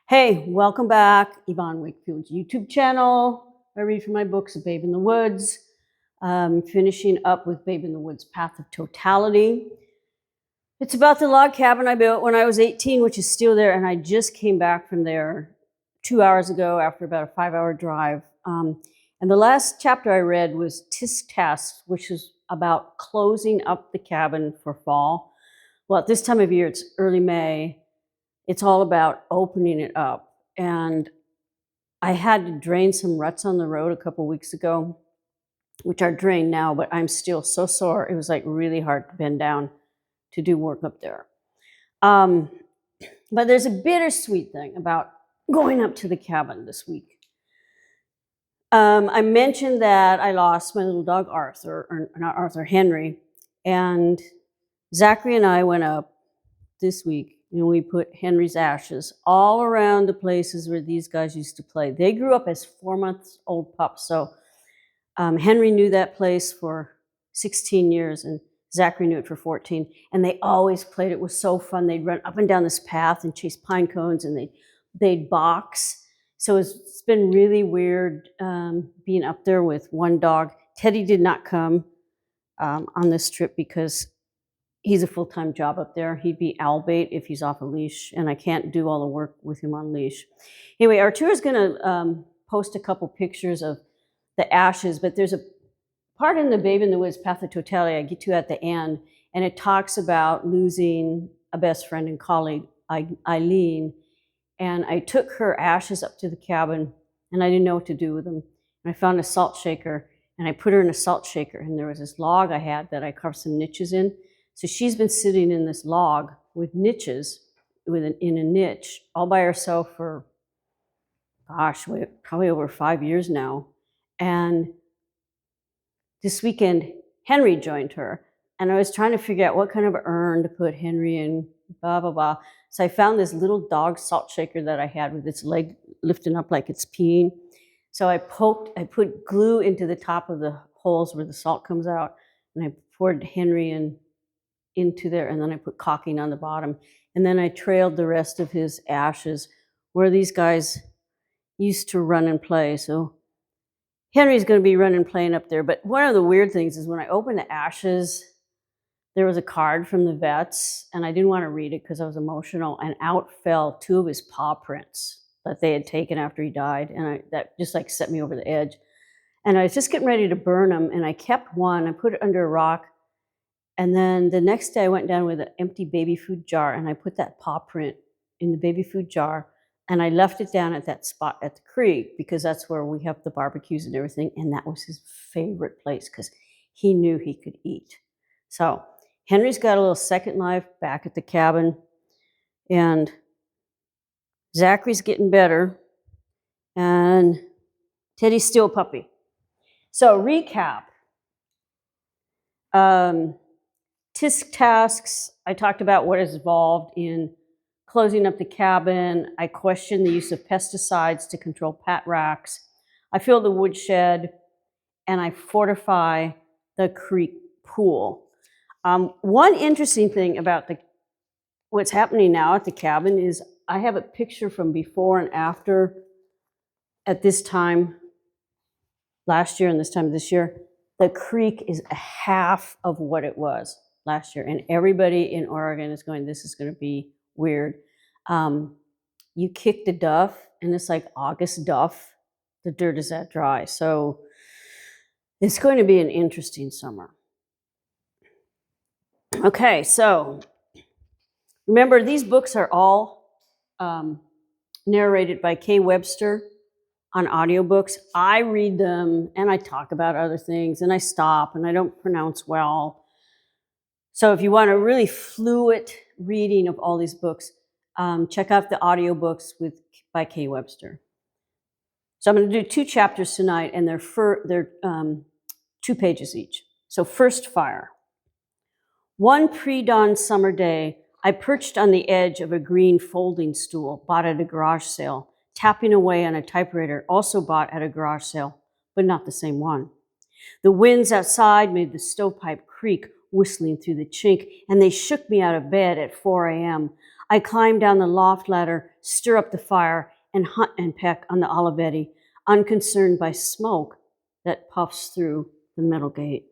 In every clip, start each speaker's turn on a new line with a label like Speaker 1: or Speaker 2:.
Speaker 1: Hey, welcome back. Yvonne Wakefield's YouTube channel. I read from my books, Babe in the Woods. Finishing up with Babe in the Woods, Path of Totality. It's about the log cabin I built when I was 18, which is still there, and I just came back from there 2 hours ago after about a 5-hour drive. And the last chapter I read was Tisk Tasks, which is about closing up the cabin for fall. Well, at this time of year, it's early May. It's all about opening it up. And I had to drain some ruts on the road a couple weeks ago, which are drained now, but I'm still so sore. It was like really hard to bend down to do work up there. But there's a bittersweet thing about going up to the cabin this week. I mentioned that I lost my little dog Arthur, or not Arthur, Henry, and Zachary and I went up this week and we put Henry's ashes all around the places where these guys used to play. They grew up as 4-month-old pups, so Henry knew that place for 16 years and Zachary knew it for 14, and they always played. It was so fun. They'd run up and down this path and chase pine cones, and they'd box. So it's been really weird being up there with one dog. Teddy did not come on this trip because he's a full-time job up there. He'd be owl bait if he's off a leash, and I can't do all the work with him on leash. Anyway, Arturo is going to post a couple pictures of the ashes, but there's a part in the Babe in the Woods, Path of Totality, I get to at the end, and it talks about losing a best friend and colleague, Eileen, and I took her ashes up to the cabin, and I didn't know what to do with them. And I found a salt shaker, and I put her in a salt shaker, and there was this log I had that I carved some niches in. So she's been sitting in this log with niches, in a niche, all by herself for, gosh, probably over 5 years now. And this weekend, Henry joined her. And I was trying to figure out what kind of urn to put Henry in, blah, blah, blah. So I found this little dog salt shaker that I had with its leg lifting up like it's peeing. So I put glue into the top of the holes where the salt comes out, and I poured Henry into there, and then I put caulking on the bottom. And then I trailed the rest of his ashes where these guys used to run and play. So Henry's going to be running and playing up there. But one of the weird things is when I opened the ashes, there was a card from the vets, and I didn't want to read it because I was emotional, and out fell 2 of his paw prints that they had taken after he died, and that just like set me over the edge. And I was just getting ready to burn them, and I kept one. I put it under a rock, and then the next day I went down with an empty baby food jar, and I put that paw print in the baby food jar, and I left it down at that spot at the creek because that's where we have the barbecues and everything, and that was his favorite place because he knew he could eat. So Henry's got a little second life back at the cabin, and Zachary's getting better, and Teddy's still a puppy. So recap. Tisk tasks, I talked about what is involved in closing up the cabin. I questioned the use of pesticides to control pat racks. I fill the woodshed, and I fortify the creek pool. One interesting thing about what's happening now at the cabin is I have a picture from before and after at this time last year and this time this year. The creek is a half of what it was last year, and everybody in Oregon is going, this is going to be weird. You kick the duff, and it's like August duff. The dirt is that dry. So it's going to be an interesting summer. Okay, so remember, these books are all narrated by Kay Webster on audiobooks. I read them, and I talk about other things, and I stop, and I don't pronounce well. So if you want a really fluid reading of all these books, check out the audiobooks by Kay Webster. So I'm going to do 2 chapters tonight, and they're 2 pages each. So first fire. One pre-dawn summer day, I perched on the edge of a green folding stool bought at a garage sale, tapping away on a typewriter also bought at a garage sale, but not the same one. The winds outside made the stovepipe creak, whistling through the chink, and they shook me out of bed at 4 a.m. I climb down the loft ladder, stir up the fire, and hunt and peck on the Olivetti, unconcerned by smoke that puffs through the metal gate.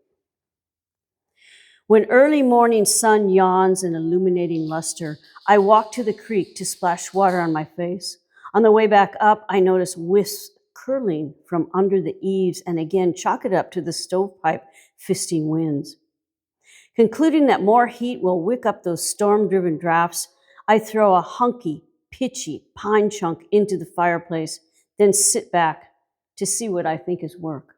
Speaker 1: When early morning sun yawns in illuminating luster, I walk to the creek to splash water on my face. On the way back up, I notice wisps curling from under the eaves and again chalk it up to the stovepipe fisting winds. Concluding that more heat will wick up those storm-driven drafts, I throw a hunky, pitchy pine chunk into the fireplace, then sit back to see what I think is work.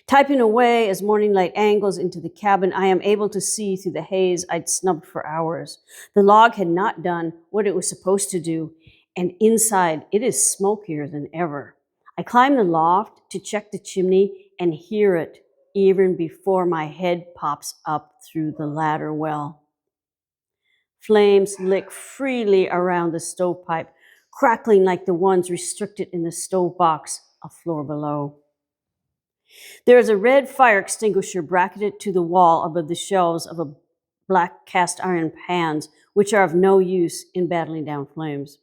Speaker 1: Typing away as morning light angles into the cabin, I am able to see through the haze I'd snubbed for hours. The log had not done what it was supposed to do, and inside it is smokier than ever. I climb the loft to check the chimney and hear it even before my head pops up through the ladder well. Flames lick freely around the stovepipe, crackling like the ones restricted in the stove box a floor below. There is a red fire extinguisher bracketed to the wall above the shelves of a black cast iron pans, which are of no use in battling down flames.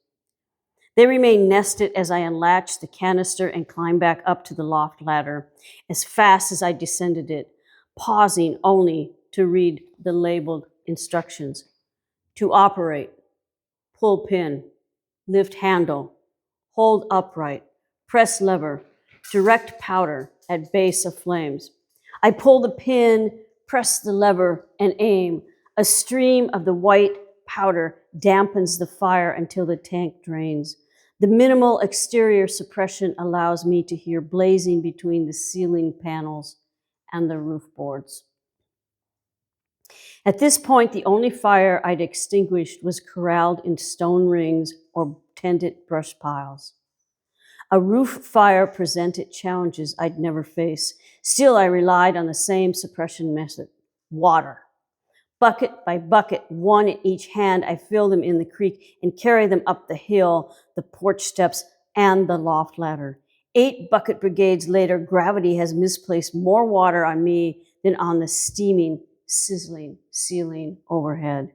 Speaker 1: They remain nested as I unlatch the canister and climb back up to the loft ladder as fast as I descended it, pausing only to read the labeled instructions. To operate, pull pin, lift handle, hold upright, press lever, direct powder at base of flames. I pull the pin, press the lever, and aim. A stream of the white powder dampens the fire until the tank drains. The minimal exterior suppression allows me to hear blazing between the ceiling panels and the roof boards. At this point, the only fire I'd extinguished was corralled in stone rings or tended brush piles. A roof fire presented challenges I'd never face. Still, I relied on the same suppression method: water. Bucket by bucket, one in each hand, I fill them in the creek and carry them up the hill, the porch steps, and the loft ladder. 8 bucket brigades later, gravity has misplaced more water on me than on the steaming, sizzling ceiling overhead.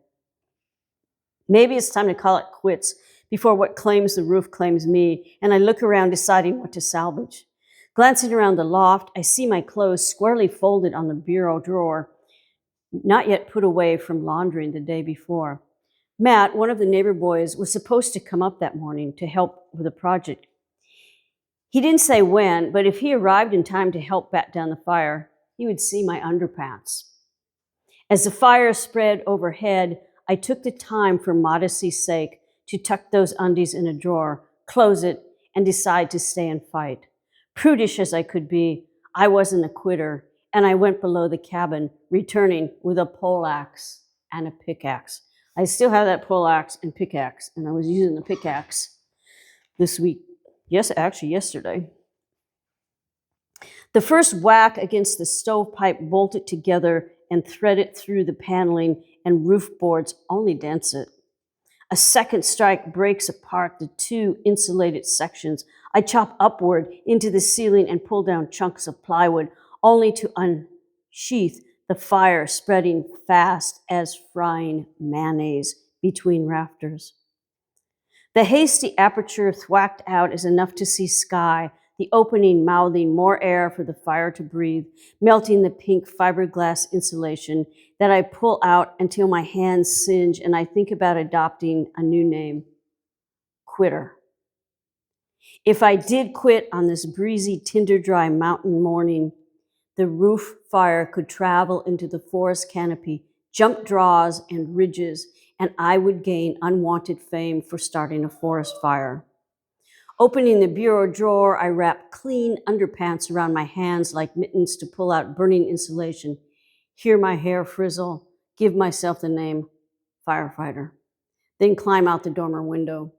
Speaker 1: Maybe it's time to call it quits before what claims the roof claims me, and I look around deciding what to salvage. Glancing around the loft, I see my clothes squarely folded on the bureau drawer, not yet put away from laundering the day before. Matt, one of the neighbor boys, was supposed to come up that morning to help with a project. He didn't say when, but if he arrived in time to help bat down the fire, he would see my underpants. As the fire spread overhead, I took the time for modesty's sake to tuck those undies in a drawer, close it, and decide to stay and fight. Prudish as I could be, I wasn't a quitter, and I went below the cabin, returning with a poleaxe and a pickaxe. I still have that poleaxe and pickaxe, and I was using the pickaxe this week. Yes, actually yesterday. The first whack against the stovepipe bolted together and threaded through the paneling, and roof boards only dents it. A second strike breaks apart the 2 insulated sections. I chop upward into the ceiling and pull down chunks of plywood, only to unsheath the fire spreading fast as frying mayonnaise between rafters. The hasty aperture thwacked out is enough to see sky, the opening mouthing more air for the fire to breathe, melting the pink fiberglass insulation that I pull out until my hands singe and I think about adopting a new name: quitter. If I did quit on this breezy, tinder-dry mountain morning, the roof fire could travel into the forest canopy, jump draws and ridges, and I would gain unwanted fame for starting a forest fire. Opening the bureau drawer, I wrap clean underpants around my hands like mittens to pull out burning insulation, hear my hair frizzle, give myself the name firefighter, then climb out the dormer window.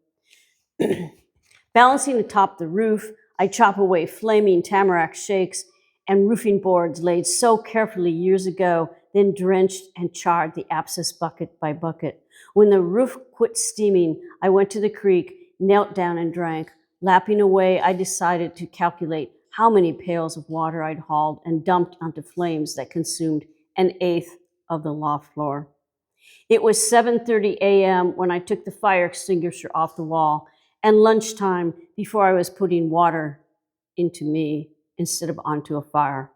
Speaker 1: Balancing atop the roof, I chop away flaming tamarack shakes and roofing boards laid so carefully years ago, then drenched and charred the abscess bucket by bucket. When the roof quit steaming, I went to the creek, knelt down and drank. Lapping away, I decided to calculate how many pails of water I'd hauled and dumped onto flames that consumed 1/8 of the loft floor. It was 7:30 a.m. when I took the fire extinguisher off the wall, and lunchtime before I was putting water into me instead of onto a fire.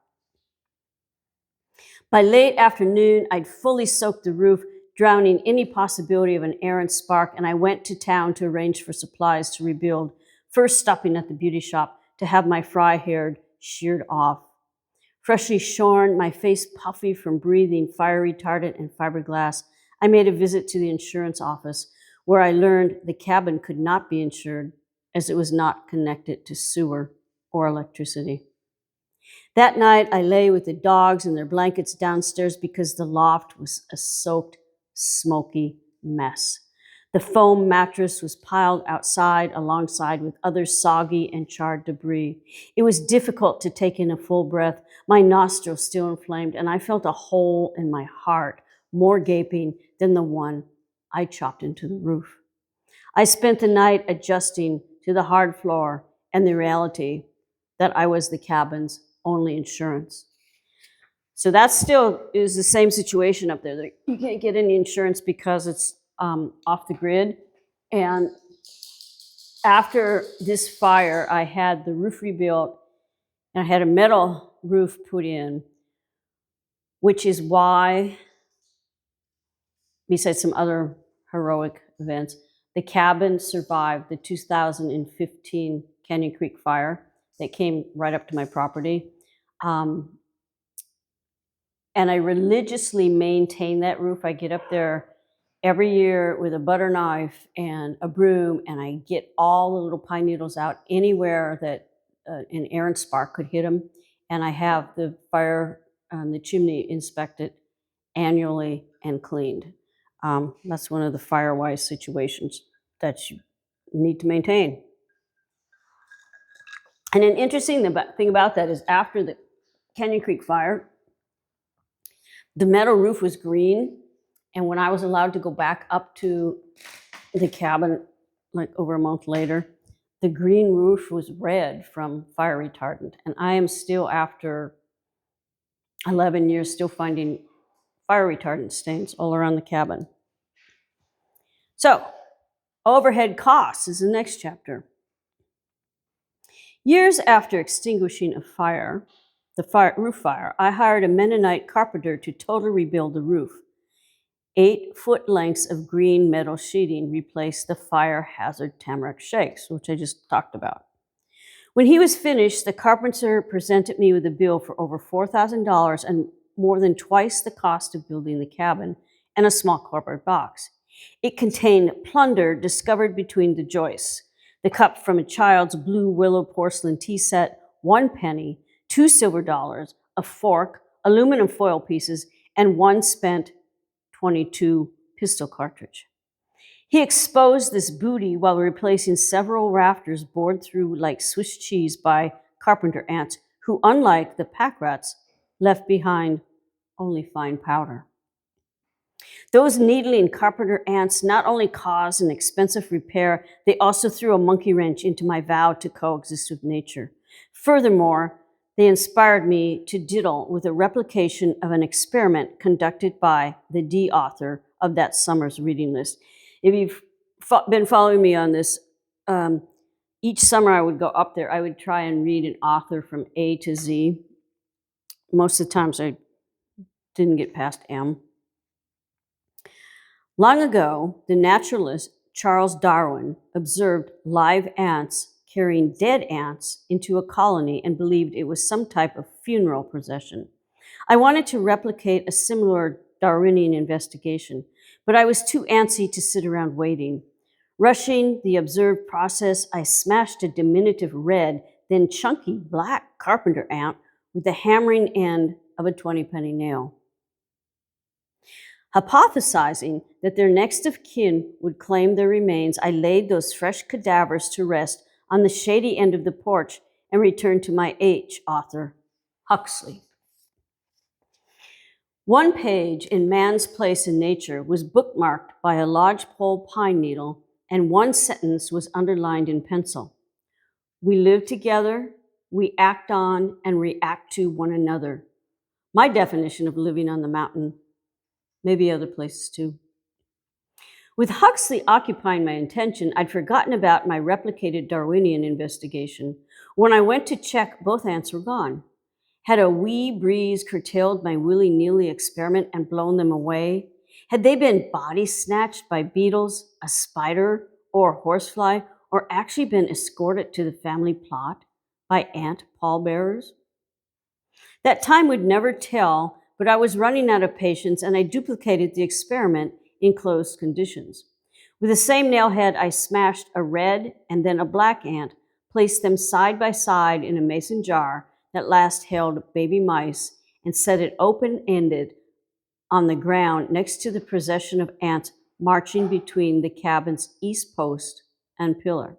Speaker 1: By late afternoon, I'd fully soaked the roof, drowning any possibility of an errant spark, and I went to town to arrange for supplies to rebuild, first stopping at the beauty shop to have my fry hair sheared off. Freshly shorn, my face puffy from breathing fire retardant and fiberglass, I made a visit to the insurance office, where I learned the cabin could not be insured as it was not connected to sewer or electricity. That night, I lay with the dogs in their blankets downstairs because the loft was a soaked, smoky mess. The foam mattress was piled outside alongside with other soggy and charred debris. It was difficult to take in a full breath, my nostrils still inflamed, and I felt a hole in my heart, more gaping than the one I chopped into the roof. I spent the night adjusting to the hard floor and the reality that I was the cabin's only insurance. So that still is the same situation up there. You can't get any insurance because it's off the grid. And after this fire, I had the roof rebuilt and I had a metal roof put in, which is why, besides some other heroic events, the cabin survived the 2015 Canyon Creek fire that came right up to my property. And I religiously maintain that roof. I get up there every year with a butter knife and a broom, and I get all the little pine needles out anywhere that an errant spark could hit them. And I have the fire, the chimney inspected annually and cleaned. That's one of the fire-wise situations that you need to maintain. And an interesting thing about that is after the Canyon Creek fire, the metal roof was green, and when I was allowed to go back up to the cabin, like over a month later, the green roof was red from fire retardant. And I am still, after 11 years, still finding fire retardant stains all around the cabin. So, overhead costs is the next chapter. Years after extinguishing a fire, roof fire, I hired a Mennonite carpenter to totally rebuild the roof. 8-foot lengths of green metal sheeting replaced the fire hazard tamarack shakes, which I just talked about. When he was finished, the carpenter presented me with a bill for over $4,000 and more than twice the cost of building the cabin and a small cardboard box. It contained plunder discovered between the joists: the cup from a child's blue willow porcelain tea set, 1 penny, 2 silver dollars, a fork, aluminum foil pieces, and 1 spent .22 pistol cartridge. He exposed this booty while replacing several rafters bored through like Swiss cheese by carpenter ants who, unlike the pack rats, left behind only fine powder. Those needling carpenter ants not only caused an expensive repair, they also threw a monkey wrench into my vow to coexist with nature. Furthermore, they inspired me to diddle with a replication of an experiment conducted by the D author of that summer's reading list. If you've been following me on this, each summer I would go up there. I would try and read an author from A to Z. Most of the times I didn't get past M. Long ago, the naturalist Charles Darwin observed live ants carrying dead ants into a colony and believed it was some type of funeral procession. I wanted to replicate a similar Darwinian investigation, but I was too antsy to sit around waiting. Rushing the observed process, I smashed a diminutive red, then chunky black carpenter ant with the hammering end of a 20-penny nail. Hypothesizing that their next of kin would claim their remains, I laid those fresh cadavers to rest on the shady end of the porch and returned to my H author, Huxley. One page in Man's Place in Nature was bookmarked by a lodgepole pine needle, and one sentence was underlined in pencil. We live together, we act on and react to one another. My definition of living on the mountain, maybe other places too. With Huxley occupying my attention, I'd forgotten about my replicated Darwinian investigation. When I went to check, both ants were gone. Had a wee breeze curtailed my willy-nilly experiment and blown them away? Had they been body snatched by beetles, a spider, or a horsefly, or actually been escorted to the family plot by ant pallbearers? That time would never tell, but I was running out of patience and I duplicated the experiment in closed conditions. With the same nail head, I smashed a red and then a black ant, placed them side by side in a mason jar that last held baby mice, and set it open-ended on the ground next to the procession of ants marching between the cabin's east post and pillar.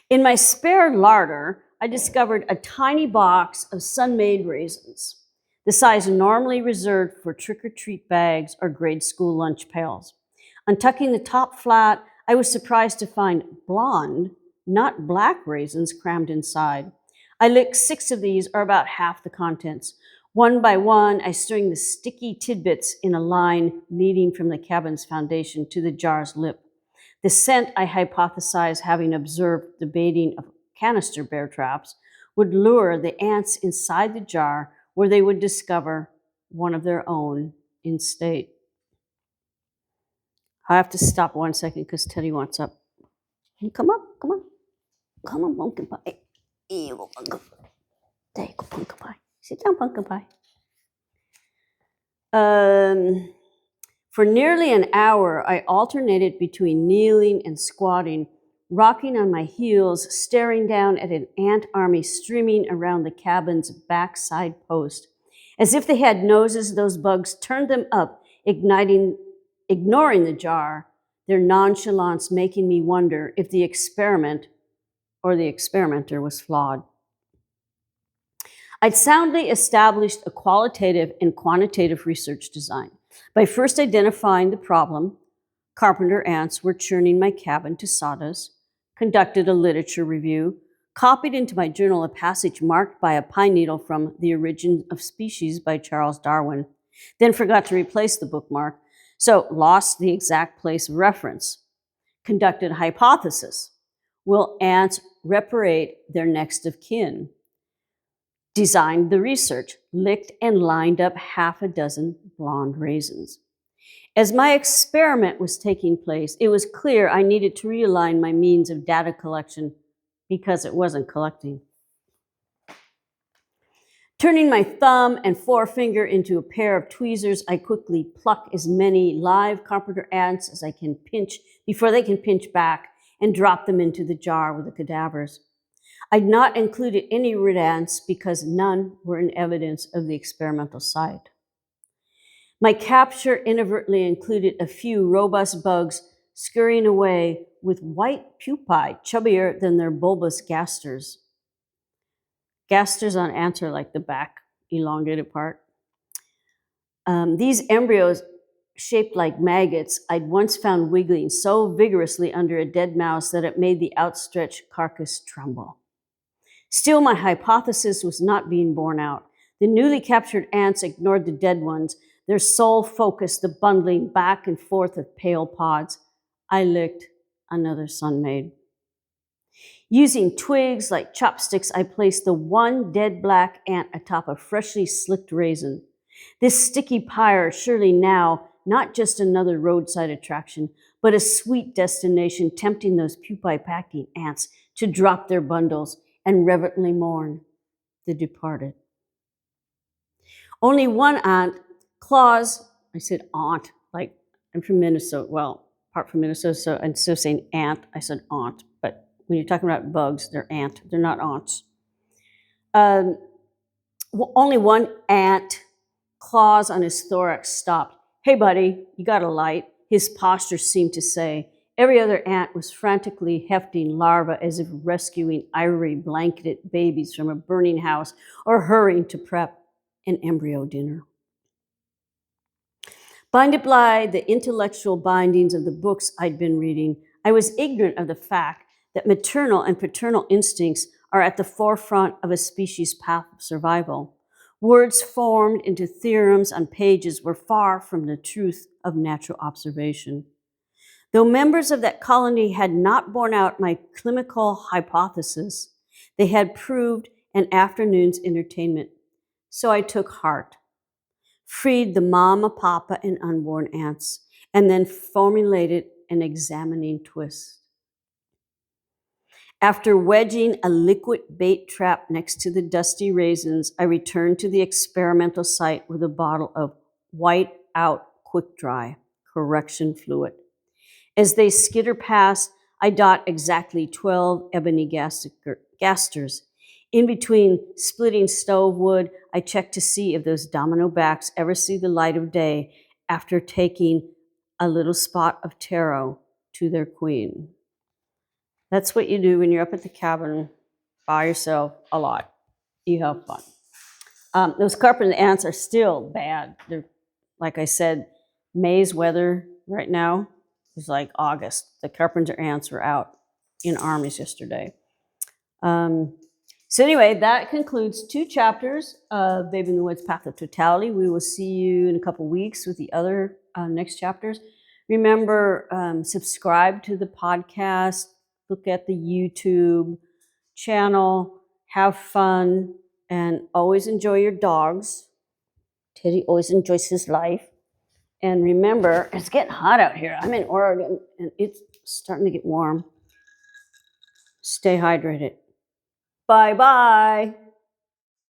Speaker 1: In my spare larder, I discovered a tiny box of sun-made raisins, the size normally reserved for trick-or-treat bags or grade school lunch pails. Untucking the top flat, I was surprised to find blonde, not black raisins crammed inside. I licked 6 of these, or about half the contents. One by one, I string the sticky tidbits in a line leading from the cabin's foundation to the jar's lip. The scent, I hypothesized, having observed the baiting of canister bear traps, would lure the ants inside the jar, where they would discover one of their own in state. I have to stop 1 second because Teddy wants up. Come up, come on. Come on, pumpkin pie. Here you go, pumpkin pie. There you go, pumpkin pie. Sit down, pumpkin pie. For nearly an hour, I alternated between kneeling and squatting, rocking on my heels, staring down at an ant army streaming around the cabin's backside post. As if they had noses, those bugs turned them up, ignoring the jar, their nonchalance making me wonder if the experiment or the experimenter was flawed. I'd soundly established a qualitative and quantitative research design. By first identifying the problem, carpenter ants were churning my cabin to sawdust, conducted a literature review, copied into my journal a passage marked by a pine needle from The Origin of Species by Charles Darwin, then forgot to replace the bookmark, so lost the exact place of reference, conducted a hypothesis. Will ants reparate their next of kin? Designed the research, licked and lined up half a dozen blonde raisins. As my experiment was taking place, it was clear I needed to realign my means of data collection because it wasn't collecting. Turning my thumb and forefinger into a pair of tweezers, I quickly pluck as many live carpenter ants as I can pinch before they can pinch back and drop them into the jar with the cadavers. I'd not included any red ants because none were in evidence of the experimental site. My capture inadvertently included a few robust bugs scurrying away with white pupae, chubbier than their bulbous gasters. Gasters on ants are like the back elongated part. These embryos, shaped like maggots, I'd once found wiggling so vigorously under a dead mouse that it made the outstretched carcass tremble. Still, my hypothesis was not being borne out. The newly captured ants ignored the dead ones, their sole focus the bundling back and forth of pale pods. I licked another sun-maid. Using twigs like chopsticks, I placed the one dead black ant atop a freshly slicked raisin. This sticky pyre, surely now not just another roadside attraction, but a sweet destination tempting those pupae-packing ants to drop their bundles and reverently mourn the departed. Only one ant, Claus, I said aunt, like I'm from Minnesota, well, apart from Minnesota, so instead of saying ant, I said aunt, but when you're talking about bugs, they're ant, they're not aunts. Only one ant, claws on his thorax, stopped. Hey buddy, you got a light? His posture seemed to say. Every other ant was frantically hefting larvae as if rescuing ivory blanketed babies from a burning house or hurrying to prep an embryo dinner. Binded by the intellectual bindings of the books I'd been reading, I was ignorant of the fact that maternal and paternal instincts are at the forefront of a species' path of survival. Words formed into theorems on pages were far from the truth of natural observation. Though members of that colony had not borne out my clinical hypothesis, they had proved an afternoon's entertainment. So I took heart, freed the mama, papa, and unborn ants, and then formulated an examining twist. After wedging a liquid bait trap next to the dusty raisins, I returned to the experimental site with a bottle of white out quick dry correction fluid. As they skitter past, I dot exactly 12 ebony gasters. In between splitting stove wood, I check to see if those domino backs ever see the light of day after taking a little spot of taro to their queen. That's what you do when you're up at the cabin by yourself a lot. You have fun. Those carpenter ants are still bad. They're, like I said, May's weather right now is like August. The carpenter ants were out in armies yesterday. So anyway, that concludes 2 chapters of Babe in the Woods, Path of Totality. We will see you in a couple weeks with the other next chapters. Remember, subscribe to the podcast, look at the YouTube channel, have fun, and always enjoy your dogs. Teddy always enjoys his life. And remember, it's getting hot out here. I'm in Oregon, and it's starting to get warm. Stay hydrated. Bye-bye.